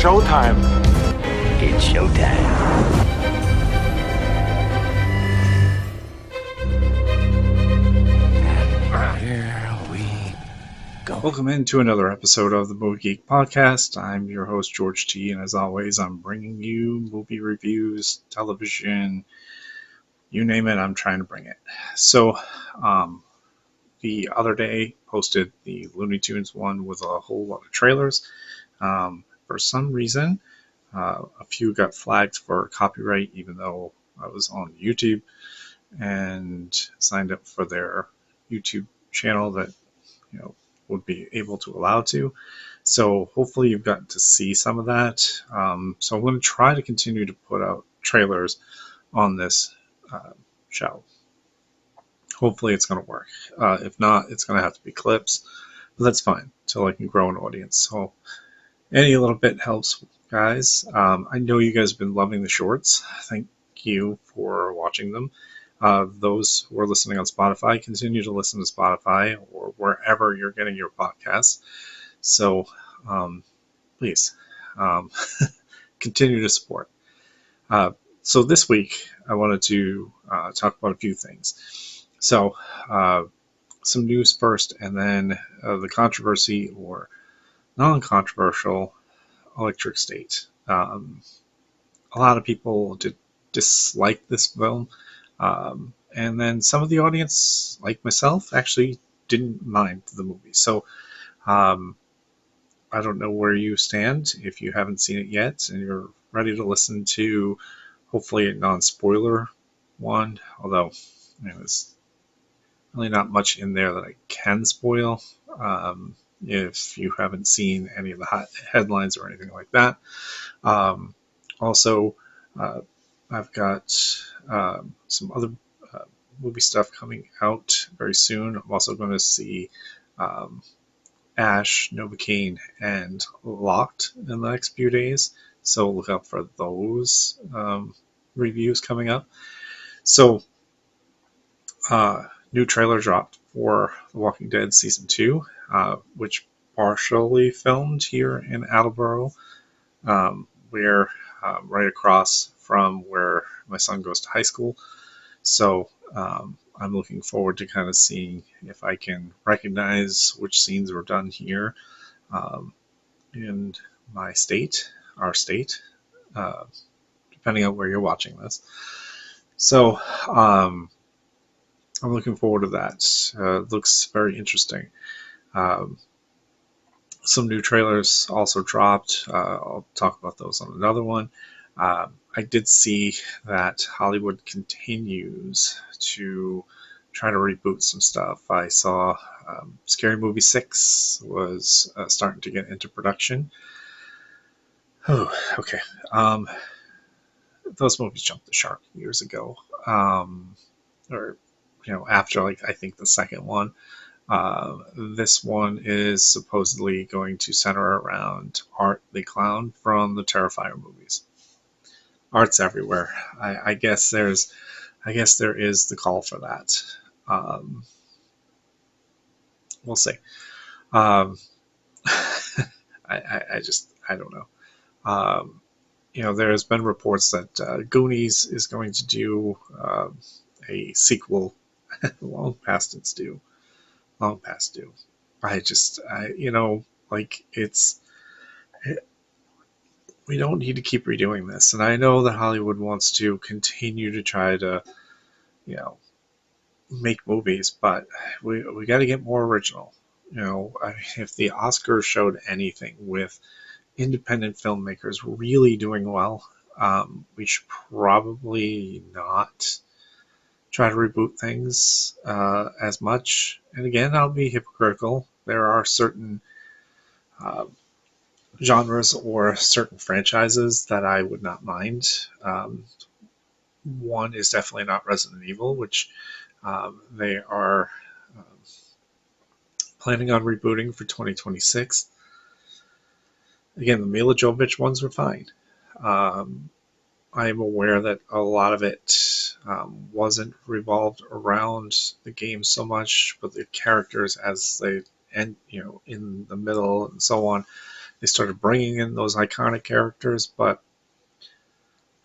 showtime. It's showtime. And here we go. Welcome into another episode of the Movie Geek Podcast. I'm your host, George T., and as always, I'm bringing you movie reviews, television, you name it, I'm trying to bring it. So, the other day, posted the Looney Tunes one with a whole lot of trailers. For some reason, a few got flagged for copyright, even though I was on YouTube and signed up for their YouTube channel that, would be able to allow to. So hopefully you've gotten to see some of that. So I'm going to try to continue to put out trailers on this show. Hopefully it's going to work. If not, it's going to have to be clips, but that's fine until I can grow an audience. So any little bit helps, guys. I know you guys have been loving the shorts. Thank you for watching them. Those who are listening on Spotify, continue to listen to Spotify or wherever you're getting your podcasts. So please continue to support. So this week, I wanted to talk about a few things. So some news first, and then the controversy or non-controversial Electric State. A lot of people did dislike this film. And then some of the audience, like myself, actually didn't mind the movie. So I don't know where you stand if you haven't seen it yet and you're ready to listen to hopefully a non-spoiler one, although there's really not much in there that I can spoil if you haven't seen any of the headlines or anything like that. Also, I've got some other movie stuff coming out very soon. I'm also going to see Ash, Novocaine, and Locked in the next few days. So look out for those reviews coming up. So, new trailer dropped for The Walking Dead Season 2, which partially filmed here in Attleboro. We're right across from where my son goes to high school. So I'm looking forward to kind of seeing if I can recognize which scenes were done here in my state, our state, depending on where you're watching this. So I'm looking forward to that. It looks very interesting. Some new trailers also dropped. I'll talk about those on another one. I did see that Hollywood continues to try to reboot some stuff. I saw Scary Movie 6 was starting to get into production. Oh, okay. Those movies jumped the shark years ago. Or, after, I think the second one. This one is supposedly going to center around Art the Clown from the Terrifier movies. Art's everywhere. I guess there is the call for that. We'll see. I don't know. There's been reports that Goonies is going to do a sequel. Long past due. We don't need to keep redoing this. And I know that Hollywood wants to continue to try to, make movies, but we got to get more original. If the Oscars showed anything with independent filmmakers really doing well, we should probably not try to reboot things as much. And again, I'll be hypocritical. There are certain genres or certain franchises that I would not mind. One is definitely not Resident Evil, which they are planning on rebooting for 2026. Again, the Mila Jovovich ones were fine. I am aware that a lot of it wasn't revolved around the game so much, but the characters as they in the middle and so on they started bringing in those iconic characters, but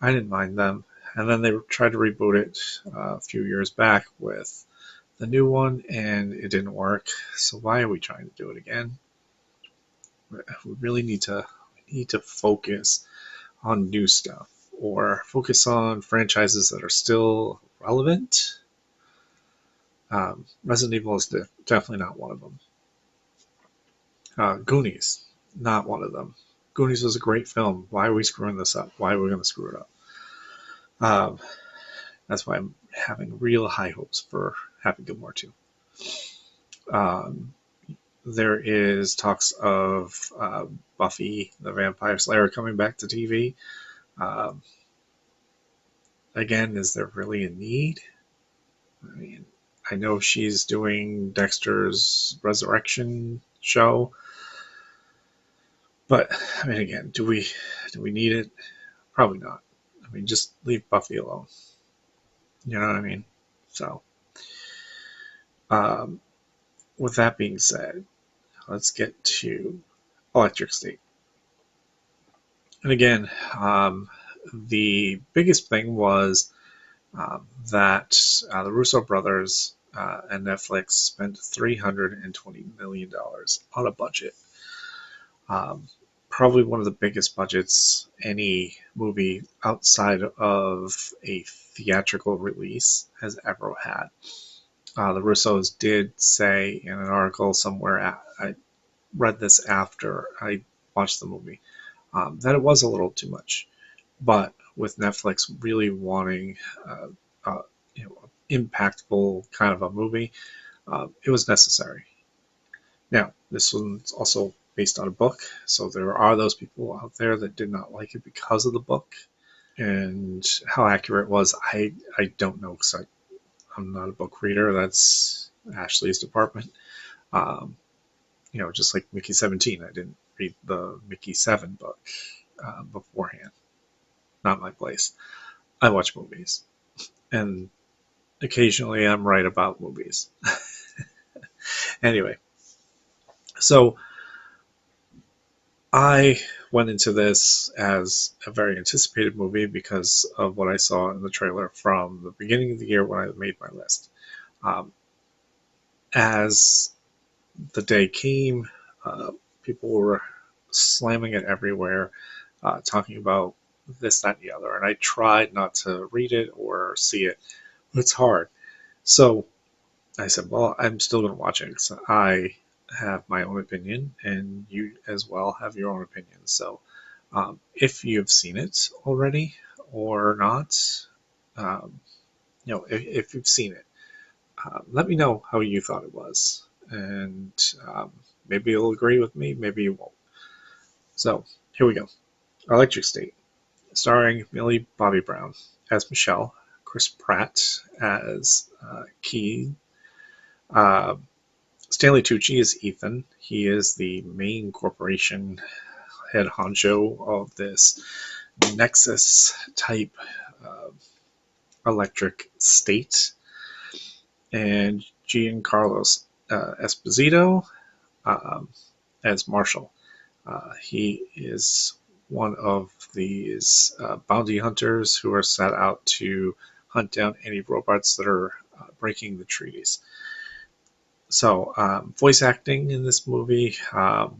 I didn't mind them. And then they tried to reboot it a few years back with the new one, and it didn't work. So why are we trying to do it again? We really need to focus on new stuff or focus on franchises that are still relevant. Resident Evil is definitely not one of them. Goonies, not one of them. Goonies was a great film. Why are we screwing this up? Why are we going to screw it up? Um, that's why I'm having real high hopes for Happy Gilmore 2. There is talks of Buffy the Vampire Slayer coming back to TV. Um, Again, is there really a need? I mean, I know she's doing Dexter's Resurrection show, but I mean, again, do we need it? Probably not. I mean, just leave Buffy alone. You know what I mean? So, um, with that being said, let's get to Electric State. And again, the biggest thing was that the Russo brothers and Netflix spent $320 million on a budget. Probably one of the biggest budgets any movie outside of a theatrical release has ever had. The Russos did say in an article somewhere, I read this after I watched the movie, that it was a little too much. But with Netflix really wanting uh, impactful kind of a movie, it was necessary. Now, this one's also based on a book, so there are those people out there that did not like it because of the book. And how accurate it was, I don't know because I'm not a book reader. That's Ashley's department. Um, just like Mickey 17, I didn't read the Mickey 7 book beforehand. Not my place. I watch movies, and occasionally I'm right about movies. Anyway, so I went into this as a very anticipated movie because of what I saw in the trailer from the beginning of the year when I made my list. Um, as the day came, people were slamming it everywhere, talking about this, that, and the other. And I tried not to read it or see it. It's hard. So I said, well, I'm still going to watch it because I have my own opinion, and you as well have your own opinion. So if you've seen it already or not, um, if you've seen it, let me know how you thought it was. And maybe you'll agree with me, maybe you won't. So here we go. Electric State, starring Millie Bobby Brown as Michelle, Chris Pratt as Key, uh, Stanley Tucci is Ethan. He is the main corporation head honcho of this Nexus type uh, electric state. And Giancarlo Esposito as Marshall. He is one of these bounty hunters who are set out to hunt down any robots that are breaking the treaties. So, voice acting in this movie,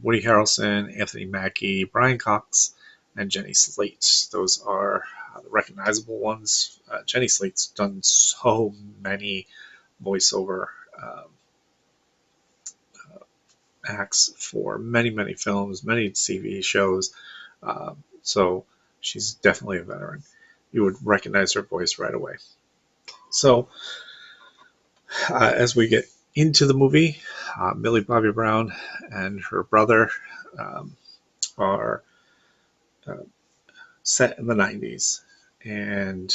Woody Harrelson, Anthony Mackie, Brian Cox, and Jenny Slate. Those are the recognizable ones. Jenny Slate's done so many voiceover acts for many, many films, many TV shows. So she's definitely a veteran. You would recognize her voice right away. So as we get into the movie, Millie Bobby Brown and her brother are set in the 90s. And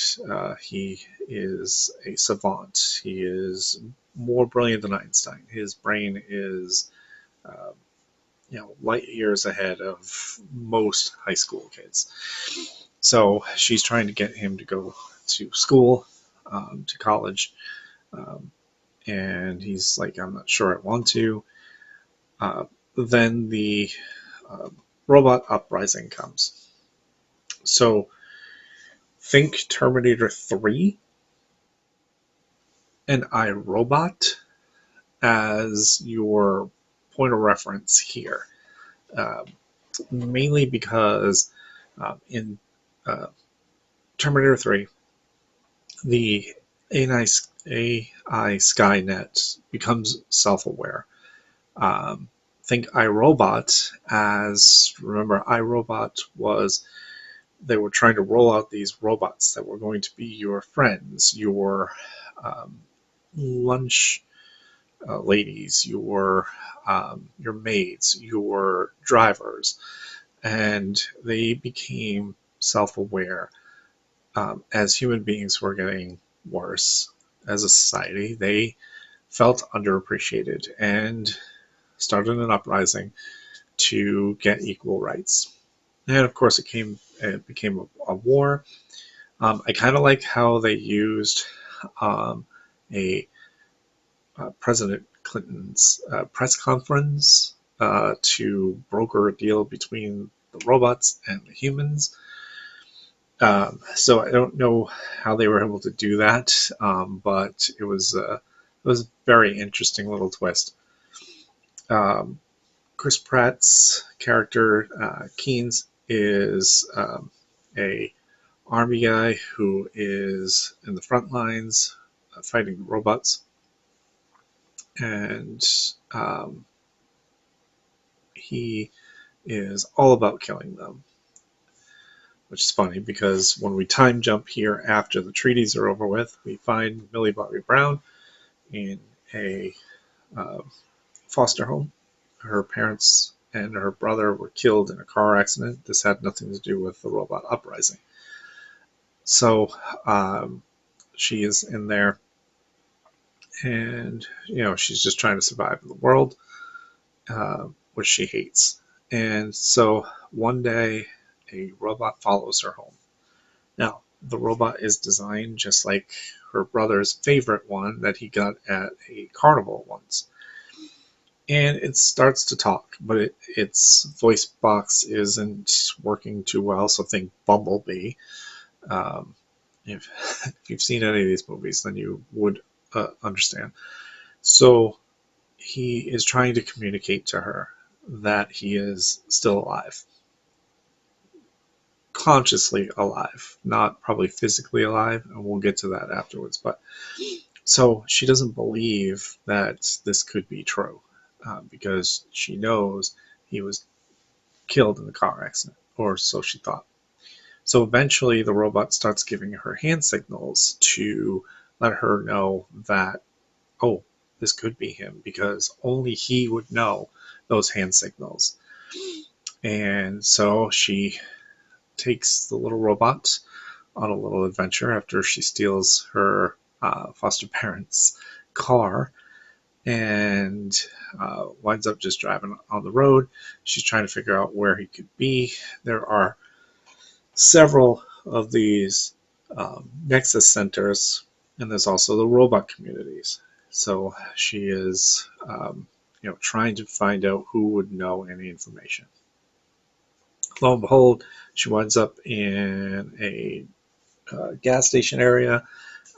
he is a savant. He is more brilliant than Einstein. His brain is uh, light years ahead of most high school kids. So she's trying to get him to go to school, to college, um, and he's like, "I'm not sure I want to." Then the uh, robot uprising comes. So think Terminator 3 and iRobot as your point of reference here. Um, Mainly because in uh, Terminator 3, the AI Skynet becomes self-aware. Um, think iRobot as, remember, iRobot was, they were trying to roll out these robots that were going to be your friends, your um, lunch ladies, your maids, your drivers, and they became self-aware as human beings were getting worse as a society. They felt underappreciated and started an uprising to get equal rights. And of course, it became a war. I kind of like how they used um, a President Clinton's press conference to broker a deal between the robots and the humans. So I don't know how they were able to do that, but it was a very interesting little twist. Um, Chris Pratt's character Keynes is a army guy who is in the front lines fighting robots, and um, he is all about killing them. Which is funny because when we time jump here after the treaties are over with, we find Millie Bobby Brown in a uh, foster home. Her parents and her brother were killed in a car accident. This had nothing to do with the robot uprising. So she is in there, and she's just trying to survive in the world, which she hates. And so one day, a robot follows her home. Now, the robot is designed just like her brother's favorite one that he got at a carnival once. And it starts to talk, but its voice box isn't working too well, so think Bumblebee. Um, if, if you've seen any of these movies, then you would understand. So he is trying to communicate to her that he is still alive. Consciously alive, not probably physically alive, and we'll get to that afterwards. But so she doesn't believe that this could be true because she knows he was killed in the car accident, or so she thought. So eventually, the robot starts giving her hand signals to let her know that, oh, this could be him, because only he would know those hand signals. And so she takes the little robot on a little adventure after she steals her foster parents' car and winds up just driving on the road. She's trying to figure out where he could be. There are several of these Nexus centers, and there's also the robot communities. So she is, trying to find out who would know any information. Lo and behold, she winds up in a gas station area,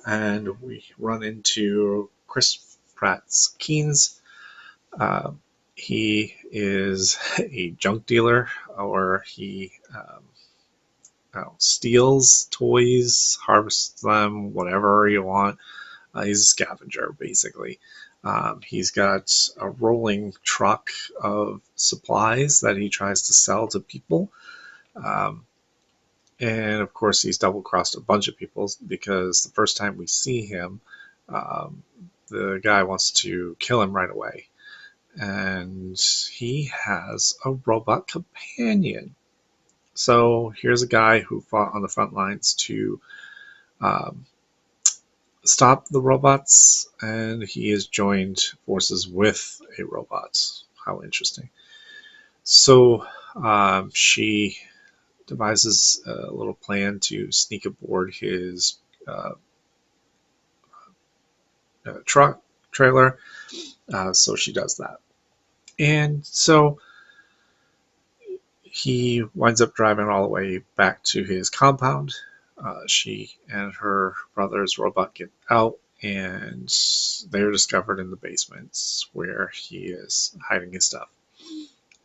and we run into Chris Pratt's Keynes. Uh, he is a junk dealer, or he steals toys, harvests them, whatever you want. He's a scavenger, basically. He's got a rolling truck of supplies that he tries to sell to people. Um, and of course, he's double crossed a bunch of people because the first time we see him, um, the guy wants to kill him right away. And he has a robot companion. So here's a guy who fought on the front lines to um, stop the robots, and he has joined forces with a robot. How interesting. So she devises a little plan to sneak aboard his truck trailer. So she does that. And so he winds up driving all the way back to his compound. She and her brother's robot get out, and they're discovered in the basement where he is hiding his stuff.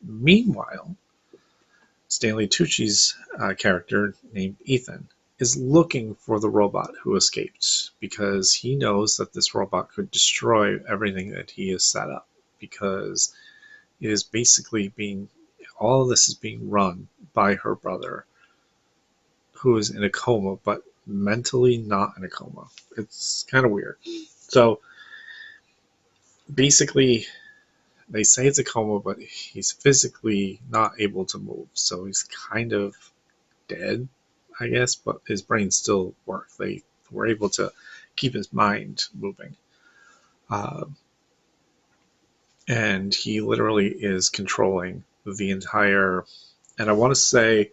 Meanwhile, Stanley Tucci's character, named Ethan, is looking for the robot who escaped because he knows that this robot could destroy everything that he has set up, because it is basically all of this is being run by her brother, who is in a coma, but mentally not in a coma. It's kind of weird. So basically, they say it's a coma, but he's physically not able to move. So he's kind of dead, I guess, but his brain still works. They were able to keep his mind moving. Uh, and he literally is controlling the entire. And I want to say,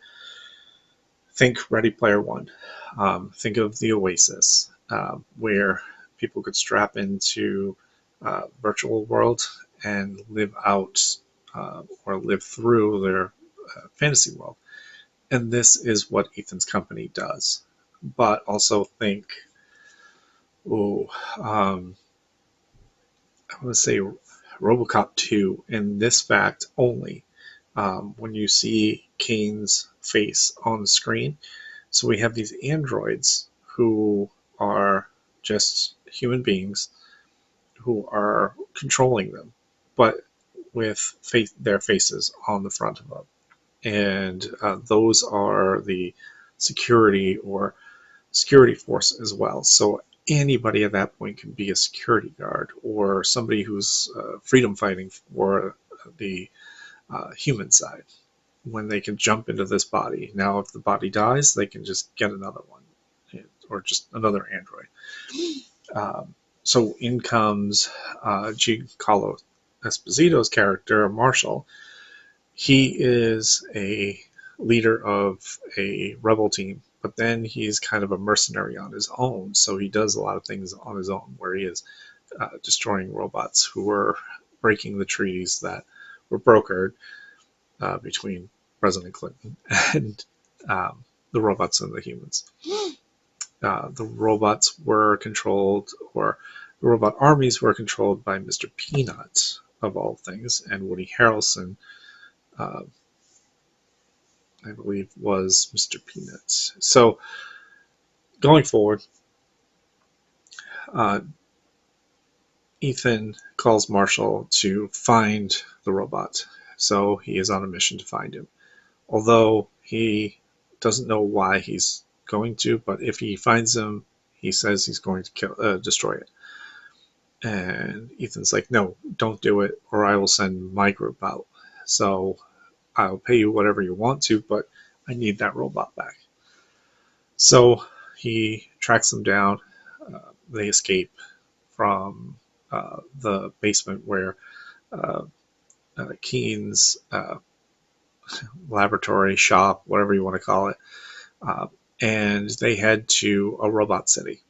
think Ready Player One. Think of the Oasis, where people could strap into virtual world and live out or live through their fantasy world. And this is what Ethan's company does. But also think, oh, I want to say RoboCop 2 in this fact only. When you see Kane's face on the screen, so we have these androids who are just human beings who are controlling them, but with their faces on the front of them. And those are the security or security force as well. So anybody at that point can be a security guard or somebody who's freedom fighting for the human side when they can jump into this body. Now, if the body dies, they can just get another one or just another android. So in comes Giancarlo Esposito's character, Marshall. He is a leader of a rebel team, but then he's kind of a mercenary on his own. So he does a lot of things on his own, where he is destroying robots who were breaking the treaties that were brokered between President Clinton and the robots and the humans. The robots were controlled, or the robot armies were controlled by Mr. Peanut, of all things, and Woody Harrelson, I believe, was Mr. Peanut. So, going forward, Ethan calls Marshall to find the robot. So he is on a mission to find him. Although he doesn't know why he's going to, but if he finds him, he says he's going to destroy it. And Ethan's like, no, don't do it, or I will send my group out. So I'll pay you whatever you want to, but I need that robot back. So he tracks them down. They escape from the basement where Keen's laboratory, shop, whatever you want to call it, and they head to a robot city.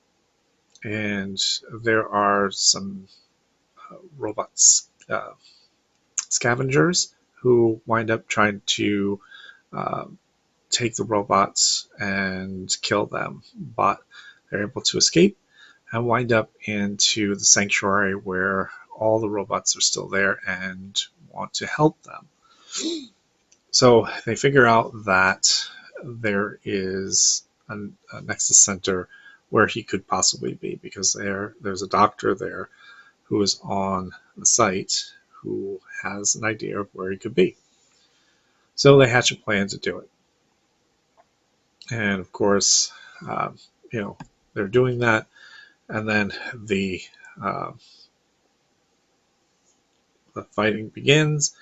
And there are some robots scavengers who wind up trying to take the robots and kill them, but they're able to escape and wind up into the sanctuary where all the robots are still there and want to help them. So they figure out that there is a Nexus Center where he could possibly be, because there's a doctor there who is on the site who has an idea of where he could be. So they hatch a plan to do it. And of course, they're doing that, and then the fighting begins.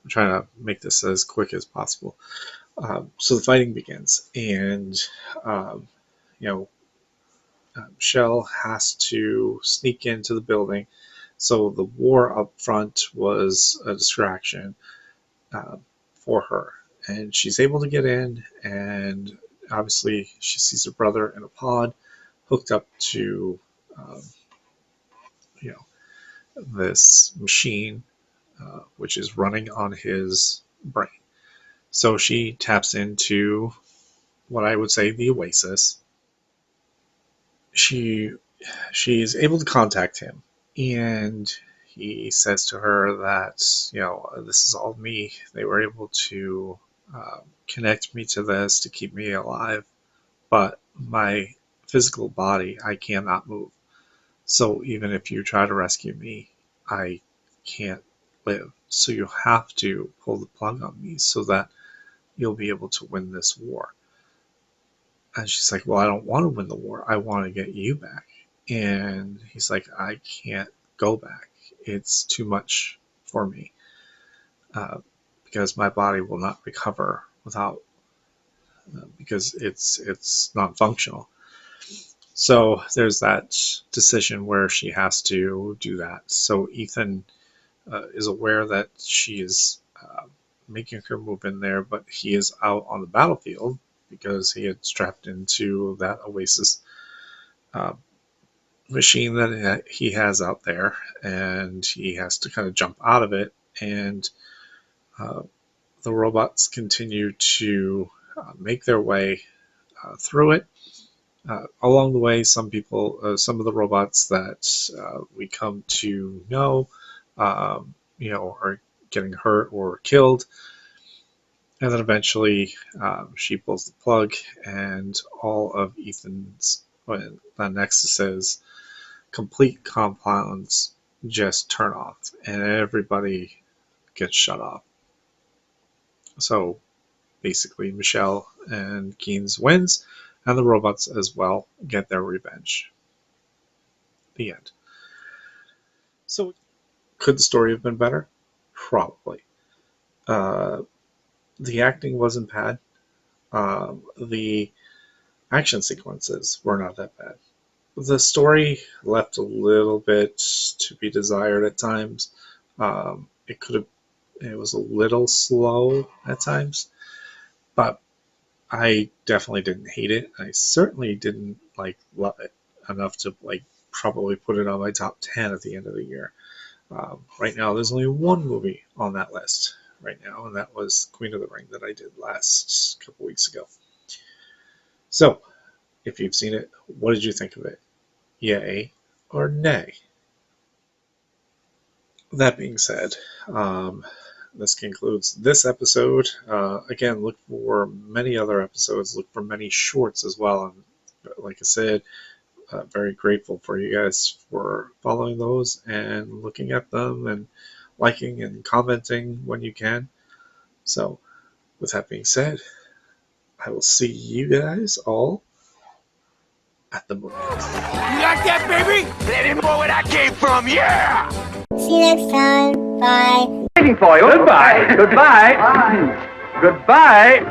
I'm trying to make this as quick as possible. So the fighting begins, and Shell has to sneak into the building. So the war up front was a distraction for her, and she's able to get in, and obviously she sees her brother in a pod hooked up to this machine which is running on his brain. So she taps into what I would say the Oasis. She's able to contact him, and he says to her that, this is all me. They were able to connect me to this to keep me alive, but my physical body, I cannot move. So even if you try to rescue me, I can't live. So you have to pull the plug on me so that you'll be able to win this war. And she's like, well, I don't want to win the war. I want to get you back. And he's like, I can't go back. It's too much for me, because my body will not recover without, because it's not functional. So there's that decision where she has to do that. So Ethan is aware that she is making her move in there, but he is out on the battlefield because he had strapped into that Oasis machine that he has out there, and he has to kind of jump out of it, and the robots continue to make their way through it. Along the way, some of the robots that we come to know, are getting hurt or killed. And then eventually she pulls the plug, and all of Ethan's Nexus's complete compounds just turn off, and everybody gets shut off. So basically, Michelle and Keynes wins, and the robots as well get their revenge. The end. So, could the story have been better? Probably. The acting wasn't bad. The action sequences were not that bad. The story left a little bit to be desired at times. It was a little slow at times, but I definitely didn't hate it. I certainly didn't love it enough to probably put it on my top 10 at the end of the year. Right now, there's only one movie on that list right now, and that was Queen of the Ring that I did last couple weeks ago. So, if you've seen it, what did you think of it? Yay or nay? That being said, this concludes this episode. Again, look for many other episodes. Look for many shorts as well. And like I said, very grateful for you guys for following those and looking at them and liking and commenting when you can. So, with that being said, I will see you guys all at the movies. You like that, baby? Let him know where I came from, yeah! See you next time. Bye. Waiting for you. Goodbye. Goodbye. Goodbye.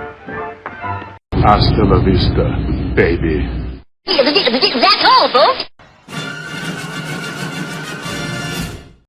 Hasta la vista, baby. That's all, folks.